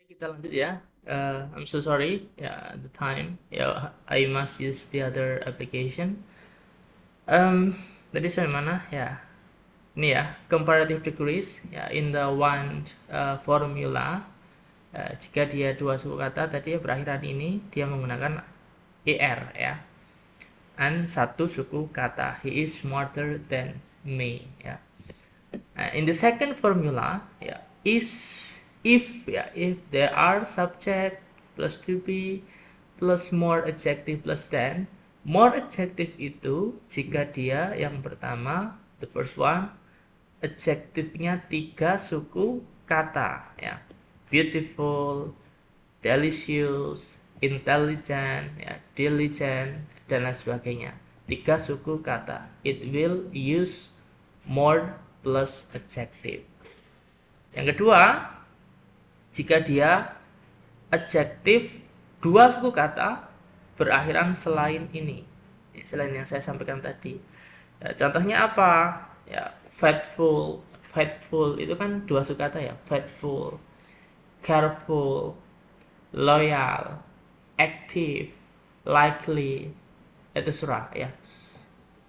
Kita lanjut ya. I'm so sorry. Ya, the time. Ya, I must use the other application. Tadi sampai mana? Ya, ini ya, comparative degrees. Ya, in the one formula, jika dia dua suku kata tadi berakhiran ini, dia menggunakan er ya. And satu suku kata, he is smarter than me. Ya. In the second formula, ya, if there are subject plus to be plus more adjective plus than. More adjective itu jika dia yang pertama, the first one, adjektifnya 3 suku kata ya. Beautiful, delicious, intelligent, ya, diligent, dan lain sebagainya. 3 suku kata. It will use more plus adjective. Yang kedua, jika dia adjektif 2 suku kata berakhiran selain ini, selain yang saya sampaikan tadi. Ya, contohnya apa? Ya, faithful. Faithful itu kan 2 suku kata ya. Faithful, careful, loyal, active, likely, itu surah ya.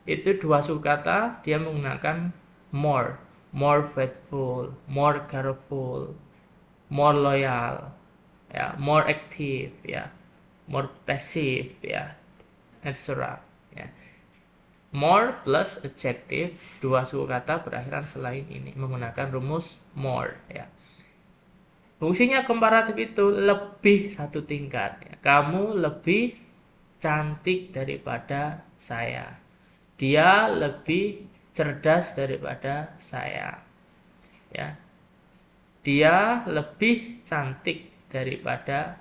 Itu 2 suku kata, dia menggunakan more. More faithful, more careful, more loyal, ya, more active, ya, more passive, ya, etc. Ya. More plus adjective, 2 suku kata berakhiran selain ini menggunakan rumus more. Ya. Fungsinya komparatif itu lebih satu tingkat. Ya. Kamu lebih cantik daripada saya. Dia lebih cerdas daripada saya. Ya. Dia lebih cantik daripada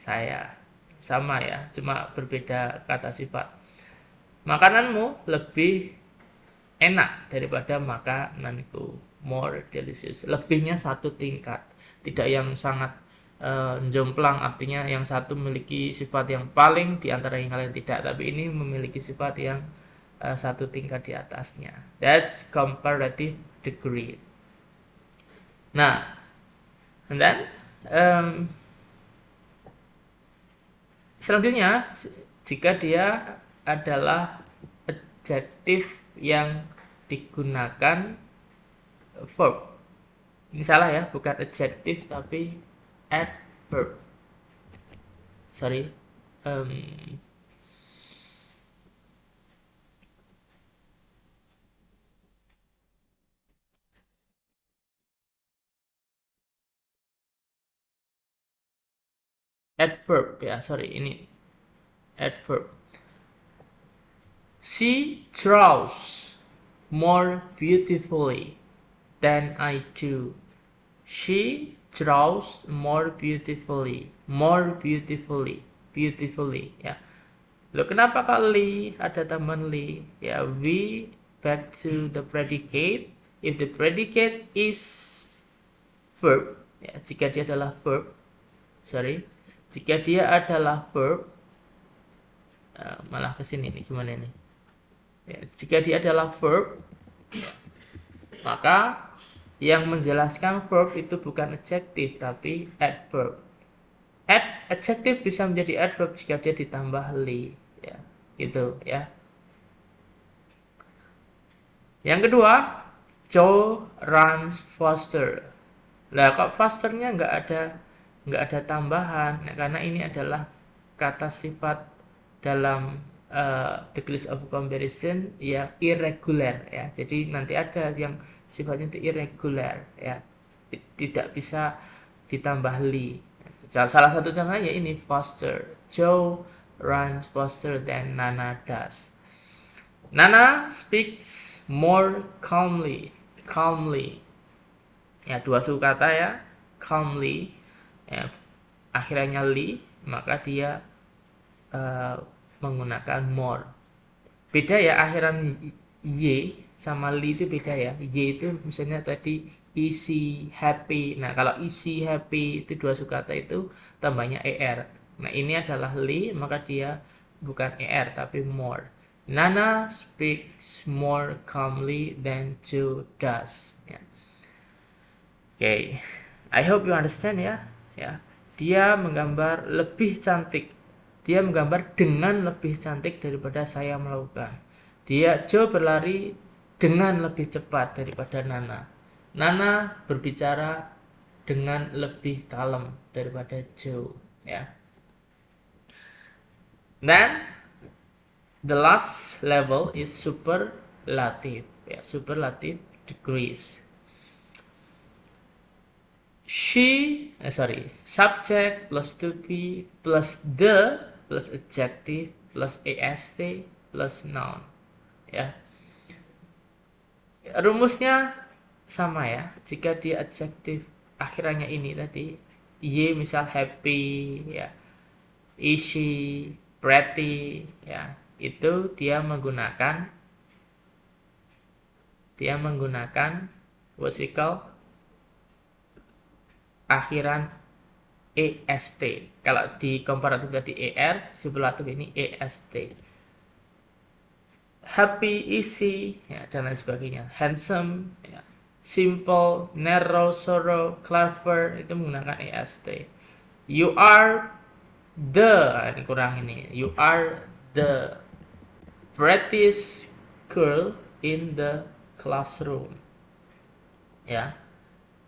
saya. Sama ya, cuma berbeda kata sifat. Makananmu lebih enak daripada makananku. More delicious. Lebihnya satu tingkat. Tidak yang sangat jomplang, artinya yang satu memiliki sifat yang paling di antara yang lain tidak, tapi ini memiliki sifat yang satu tingkat di atasnya. That's comparative degree. Nah, and then selanjutnya, jika dia adalah adjektif yang digunakan verb. Ini salah ya, bukan adjektif tapi adverb. Sorry. Adverb ya, sorry, ini adverb. She draws more beautifully than I do. She draws more beautifully, beautifully ya. Loh, kenapa kali ada tambahan li? Ya, we back to the predicate. If the predicate is verb, ya, jika dia adalah verb, jika dia adalah verb, malah kesini nih, gimana nih? Ya, jika dia adalah verb, ya, maka yang menjelaskan verb itu bukan adjektif tapi adverb. Adjektif bisa menjadi adverb jika dia ditambah li, ya, gitu ya. Yang kedua, Joe runs faster. Lah kok fasternya nggak ada tambahan, nah, karena ini adalah kata sifat dalam degrees of comparison yang irregular ya. Jadi nanti ada yang sifatnya itu irregular ya, tidak bisa ditambah li. Salah satu contohnya ini faster. Joe runs faster than Nana does. Nana speaks more calmly. Calmly. Ya, 2 suku kata ya. Calmly. Ya, akhirnya li, maka dia menggunakan more. Beda ya, akhiran y sama li itu beda ya. Y itu misalnya tadi easy, happy. Nah, kalau easy, happy itu 2 suku kata itu tambahnya er. Nah, ini adalah li, maka dia bukan er tapi more. Nana speaks more calmly than Joe does. Ya. Okay, I hope you understand ya. ya. Dia menggambar lebih cantik. Dia menggambar dengan lebih cantik daripada saya melakukan. Joe berlari dengan lebih cepat daripada Nana. Nana berbicara dengan lebih kalem daripada Joe, ya. Then the last level is superlative, ya, superlative degrees. Subject plus to be plus the plus adjective plus ast plus noun, ya. Rumusnya sama ya. Jika dia adjektif akhirannya ini tadi, y misal happy, ya, easy, pretty, ya, itu dia menggunakan what's akhiran est. Kalau di komparatif tadi er, superlatif ini est. Happy, easy, ya, dan lain sebagainya. Handsome, ya, simple, narrow, thorough, clever, itu menggunakan est. You are ini kurang ini. You are the prettiest girl in the classroom. Ya.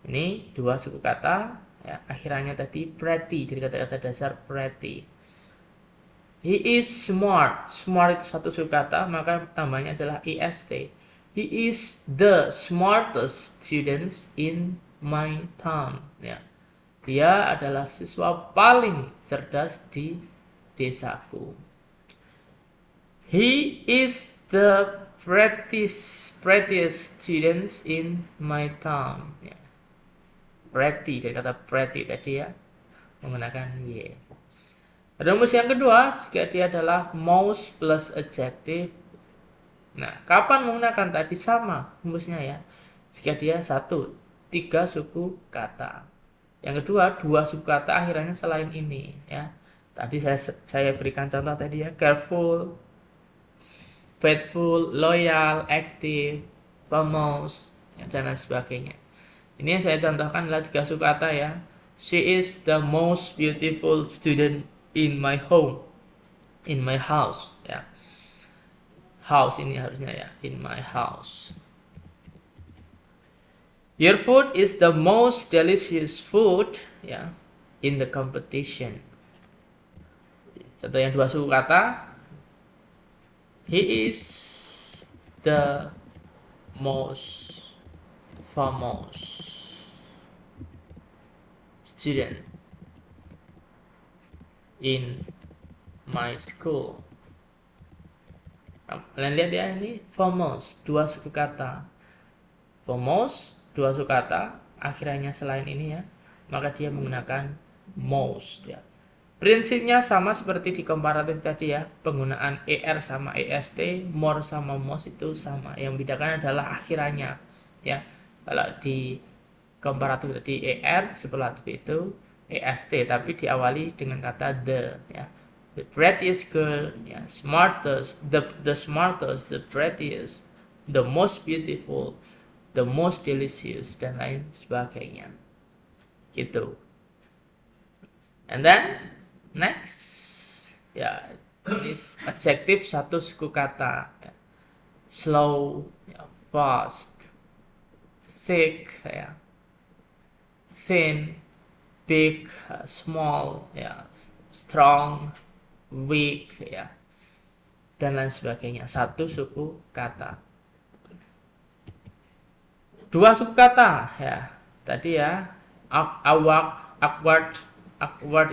Ini dua suku kata, ya, akhirannya tadi pretty, dari kata-kata dasar pretty. He is smart. Smart itu satu suku kata, maka tambahnya adalah est. He is the smartest student in my town. Ya. Dia adalah siswa paling cerdas di desaku. He is the prettiest student in my town. Ya. Pretty, dari kata pretty tadi ya, menggunakan y. Rumus yang kedua, jika dia adalah most plus adjective. Nah, kapan menggunakan tadi? Sama rumusnya ya. Jika dia 3 suku kata. Yang kedua, 2 suku kata akhirannya selain ini ya. Tadi saya berikan contoh tadi ya, careful, faithful, loyal, active, famous, ya, dan lain sebagainya. Ini yang saya contohkan adalah 3 suku kata ya. She is the most beautiful student in my home, in my house, ya. House ini harusnya ya, in my house. Your food is the most delicious food, ya, in the competition. Contoh yang 2 suku kata. He is the most famous student in my school. Kalian lihat ya, ini famous, 2 suku kata. Famous, 2 suku kata, akhirannya selain ini ya, maka dia menggunakan most ya. Prinsipnya sama seperti di komparatif tadi ya, penggunaan er sama est, more sama most itu sama. Yang membedakan adalah akhirannya ya. Kalau di komparatif tadi er, superlatif itu est, tapi diawali dengan kata the ya. The prettiest girl, ya, smartest, the smartest, the prettiest, the most beautiful, the most delicious, dan lain sebagainya. Gitu. And then next, ya, ini adjektif 1 suku kata, ya. Slow, ya, fast, thick, ya, thin, big, small, ya, strong, weak, ya, dan lain sebagainya. 1 suku kata. 2 suku kata ya. Tadi ya, awkward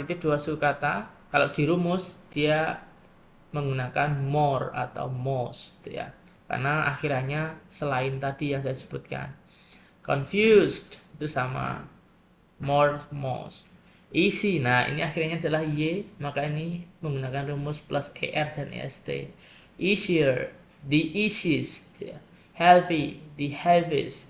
itu 2 suku kata. Kalau di rumus dia menggunakan more atau most ya. Karena akhirannya selain tadi yang saya sebutkan. Confused itu sama more, most. Easy, nah ini akhirnya adalah y, maka ini menggunakan rumus plus er dan est. Easier, the easiest ya. Heavy, the heaviest.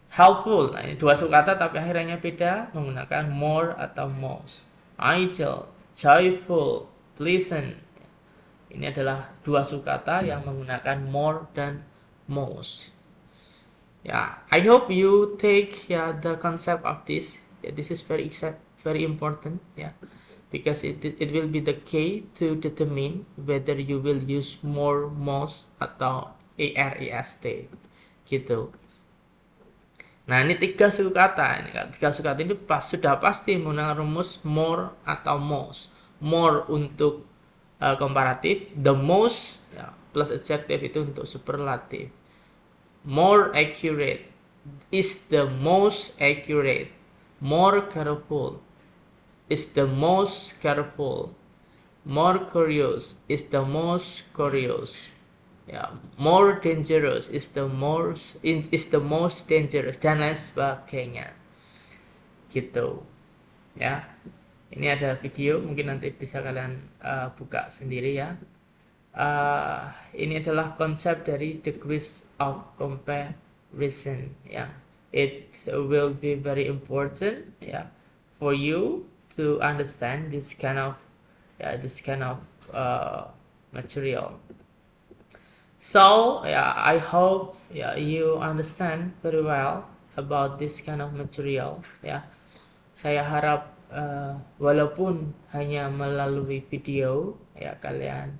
Helpful, nah ini 2 suku kata tapi akhirnya beda, menggunakan more atau most. Ideal, joyful, pleasant. Ini adalah 2 suku kata yang menggunakan more dan most. Yeah, I hope you take the concept of this. Yeah, this is very important. Yeah, because it will be the key to determine whether you will use more most atau AREST gitu. Nah, ini tiga suku kata. Tiga suku kata ini sudah pasti menggunakan rumus more atau most. More untuk komparatif, the most ya, plus adjective itu untuk superlatif. More accurate is the most accurate. More careful is the most careful. More curious is the most curious. Ya, more dangerous is the most dangerous dan lain sebagainya. Gitu. Ya. Ini ada video, mungkin nanti bisa kalian buka sendiri ya. Ini adalah konsep dari degrees of comparison ya. It will be very important ya for you to understand this kind of material. So I hope you understand very well about this kind of material ya. Saya harap walaupun hanya melalui video ya kalian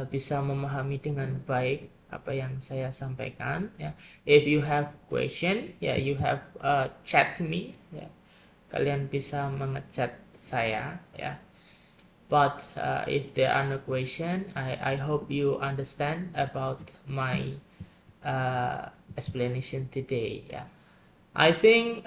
bisa memahami dengan baik apa yang saya sampaikan ya. If you have question ya you have chat me ya. Kalian bisa mengechat saya ya. But if there are no question, I hope you understand about my explanation today. Yeah, I think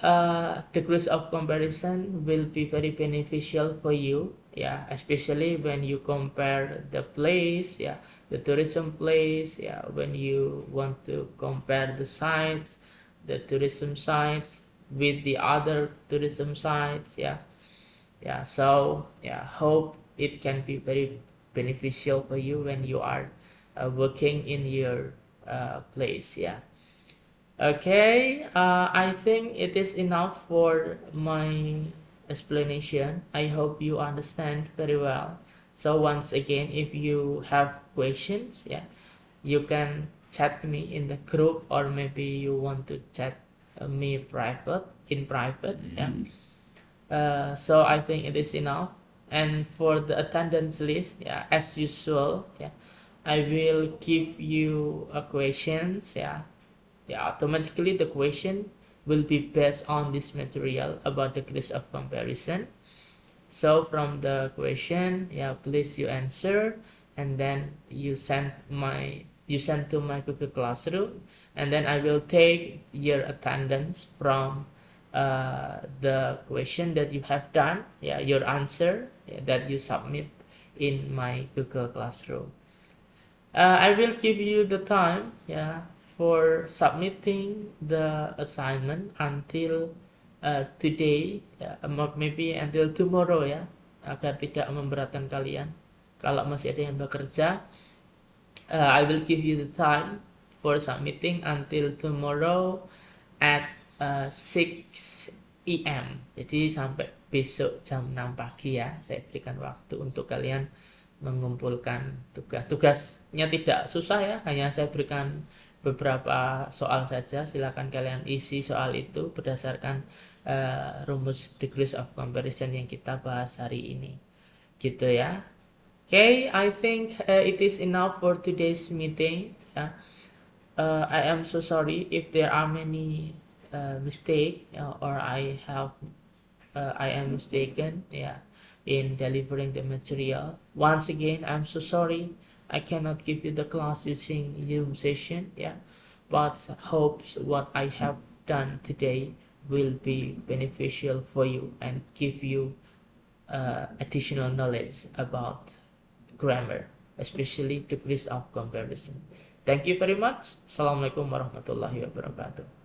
degrees of comparison will be very beneficial for you. Yeah, especially when you compare the place. Yeah, the tourism place. Yeah, when you want to compare the sites, the tourism sites with the other tourism sites. Yeah, so hope it can be very beneficial for you when you are working in your place. Yeah, okay, I think it is enough for my explanation. I hope you understand very well. So once again, if you have questions, you can chat me in the group, or maybe you want to chat me in private. So I think it is enough. And for the attendance list, as usual, I will give you a questions. Automatically the question will be based on this material about degrees of comparison. So from the question, please you answer, and then you send to my Google Classroom, and then I will take your attendance from the question that you have done, your answer that you submit in my Google Classroom. I will give you the time for submitting the assignment until today, maybe until tomorrow ya, agar tidak memberatkan kalian. Kalau masih ada yang bekerja, I will give you the time for submitting until tomorrow at 6 AM. Jadi sampai besok jam 6 pagi ya, saya berikan waktu untuk kalian mengumpulkan tugas. Tugasnya tidak susah ya, hanya saya berikan beberapa soal saja. Silakan kalian isi soal itu berdasarkan rumus degrees of comparison yang kita bahas hari ini. Gitu ya. Okay, I think it is enough for today's meeting. I am so sorry if there are many mistake or I am mistaken in delivering the material. Once again, I'm so sorry I cannot give you the class using Zoom session, but hope what I have done today will be beneficial for you and give you additional knowledge about grammar, especially degrees of comparison. Thank you very much. Assalamualaikum warahmatullahi wabarakatuh.